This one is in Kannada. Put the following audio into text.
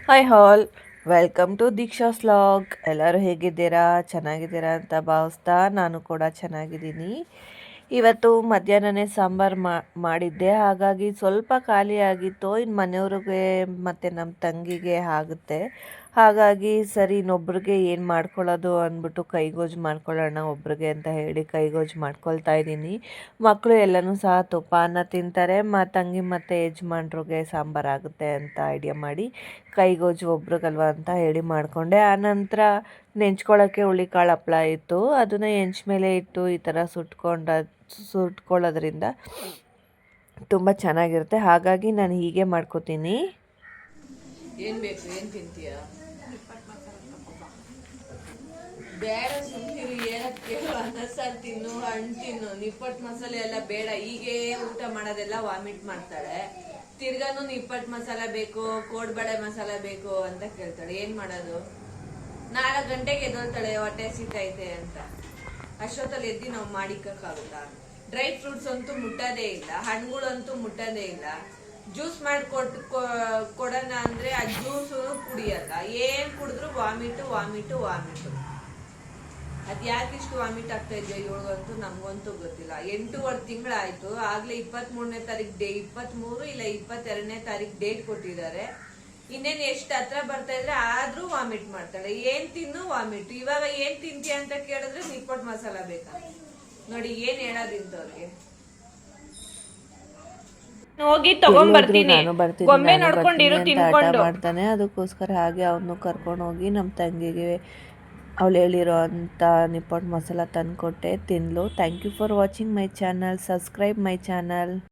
Hi all, welcome to Deeksha's vlog. ಎಲ್ಲರೂ ಹೇಗಿದ್ದೀರಾ? ಚೆನ್ನಾಗಿದ್ದೀರಾ ಅಂತ ಭಾವಿಸ್ತಾ ನಾನು ಕೂಡ ಚೆನ್ನಾಗಿದ್ದೀನಿ. ಇವತ್ತು ಮಧ್ಯಾಹ್ನನೇ ಸಾಂಬಾರು ಮಾಡಿದ್ದೆ, ಹಾಗಾಗಿ ಸ್ವಲ್ಪ ಖಾಲಿಯಾಗಿತ್ತು. ಇನ್ನು ಮನೆಯವ್ರಿಗೆ ಮತ್ತು ನಮ್ಮ ತಂಗಿಗೆ ಆಗುತ್ತೆ. ಹಾಗಾಗಿ ಸರಿ ಇನ್ನೊಬ್ರಿಗೆ ಏನು ಮಾಡ್ಕೊಳ್ಳೋದು ಅಂದ್ಬಿಟ್ಟು ಕೈಗೋಜು ಮಾಡ್ಕೊಳ್ಳೋಣ ಒಬ್ರಿಗೆ ಅಂತ ಹೇಳಿ ಕೈಗೋಜು ಮಾಡ್ಕೊಳ್ತಾ ಇದ್ದೀನಿ. ಮಕ್ಕಳು ಎಲ್ಲನೂ ಸಹ ತುಪ್ಪ ಅನ್ನ ತಿಂತಾರೆ. ತಂಗಿ ಮತ್ತು ಯಜಮಾನ್ರಿಗೆ ಸಾಂಬಾರಾಗುತ್ತೆ ಅಂತ ಐಡಿಯಾ ಮಾಡಿ ಕೈಗೋಜು ಒಬ್ರಿಗಲ್ವ ಅಂತ ಹೇಳಿ ಮಾಡಿಕೊಂಡೆ. ಆನಂತರ ನೆಂಚ್ಕೊಳ್ಳೋಕ್ಕೆ ಹುಳಿಕಾಳು ಹಪ್ಪಳ ಇತ್ತು, ಅದನ್ನು ಹೆಂಚ್ ಮೇಲೆ ಇಟ್ಟು ಈ ಥರ ಸುಟ್ಕೊಳ್ಳೋದ್ರಿಂದ ತುಂಬ ಚೆನ್ನಾಗಿರುತ್ತೆ. ಹಾಗಾಗಿ ನಾನು ಹೀಗೆ ಮಾಡ್ಕೋತೀನಿ. ಏನು ಬೇಕು, ಏನು ತಿಂತೀಯ? ಬೇಡ ಸುಮ್ಮನಿರು, ಏನಕ್ಕೆ ಕೇಳು? ಅನ್ನ ಸಾರು ತಿನ್ನು, ಹಣ್ಣು ತಿನ್ನು. ನಿಪ್ಪಟ್ಟು ಮಸಾಲೆ ಎಲ್ಲ ಬೇಡ. ಹೀಗೆ ಊಟ ಮಾಡೋದೆಲ್ಲ ವಾಮಿಟ್ ಮಾಡ್ತಾಳೆ. ತಿರ್ಗಾನು ನಿಪ್ಪಟ್ಟು ಮಸಾಲ ಬೇಕು, ಕೋಡ್ಬಳೆ ಮಸಾಲ ಬೇಕು ಅಂತ ಕೇಳ್ತಾಳೆ. ಏನ್ ಮಾಡೋದು? 4 ಗಂಟೆಗೆ ಎದ್ದೊಳ್ತಾಳೆ ಹೊಟ್ಟೆ ಸಿತೈತೆ ಅಂತ. ಅಷ್ಟೊತ್ತಲ್ಲಿ ಎದ್ದು ನಾವು ಮಾಡಿಕ್ಕಾಗುತ್ತಾ? ಡ್ರೈ ಫ್ರೂಟ್ಸ್ ಅಂತೂ ಮುಟ್ಟೋದೇ ಇಲ್ಲ, ಹಣ್ಣುಗಳಂತೂ ಮುಟ್ಟೋದೇ ಇಲ್ಲ. ಜ್ಯೂಸ್ ಮಾಡಿಕೊಟ್ಟು ಕೊಡೋಣ ಅಂದ್ರೆ ಆ ಜ್ಯೂಸು ಕುಡಿಯಲ್ಲ. ಏನ್ ಕುಡಿದ್ರು ವಾಮಿಟು ವಾಮಿಟು ವಾಮಿಟು. ಅದ್ ಯಾಕೆ ಇಷ್ಟು ವಾಮಿಟ್ ಆಗ್ತಾ ಇದೆಯಾ ಇವಳಿಗಂತೂ ನಮ್ಗಂತೂ ಗೊತ್ತಿಲ್ಲ. 8.5 ತಿಂಗಳಾಯ್ತು. ಆಗ್ಲೇ 23ನೇ ತಾರೀಕು 23 ಇಲ್ಲ 22ನೇ ತಾರೀಕು ಡೇಟ್ ಕೊಟ್ಟಿದ್ದಾರೆ. ಇನ್ನೇನು ಎಷ್ಟು ಹತ್ರ ಬರ್ತಾ ಇದ್ರೆ ಆದ್ರೂ ವಾಮಿಟ್ ಮಾಡ್ತಾಳೆ. ಏನ್ ತಿನ್ನು ವಾಮಿಟ್. ಇವಾಗ ಏನ್ ತಿಂತೀಯ ಅಂತ ಕೇಳಿದ್ರೆ ನಿಪ್ಪಟ್ಟು ಮಸಾಲ ಬೇಕಾ? ನೋಡಿ ಏನ್ ಹೇಳೋದಿಂತವ್ರಿಗೆ. ಹೋಗಿ ತಗೊಂಡ್ ಬರ್ತೀನಿ, ಗೊಂಬೆ ನೋಡ್ಕೊಂಡಿರು ತಿನ್ಕೊಂಡು ಮಾಡ್ತಾನೆ. ಅದಕ್ಕೋಸ್ಕರ ಹಾಗೆ ಅವನು ಕರ್ಕೊಂಡು ಹೋಗಿ ನಮ್ಮ ತಂಗಿಗೆ ಅವಳು ಹೇಳಿರೋ ಅಂಥ ನಿಪ್ಪಟ್ಟು ಮಸಾಲ ತಂದುಕೊಟ್ಟೆ, ತಿನ್ಲು. Thank you for watching my channel. Subscribe my channel.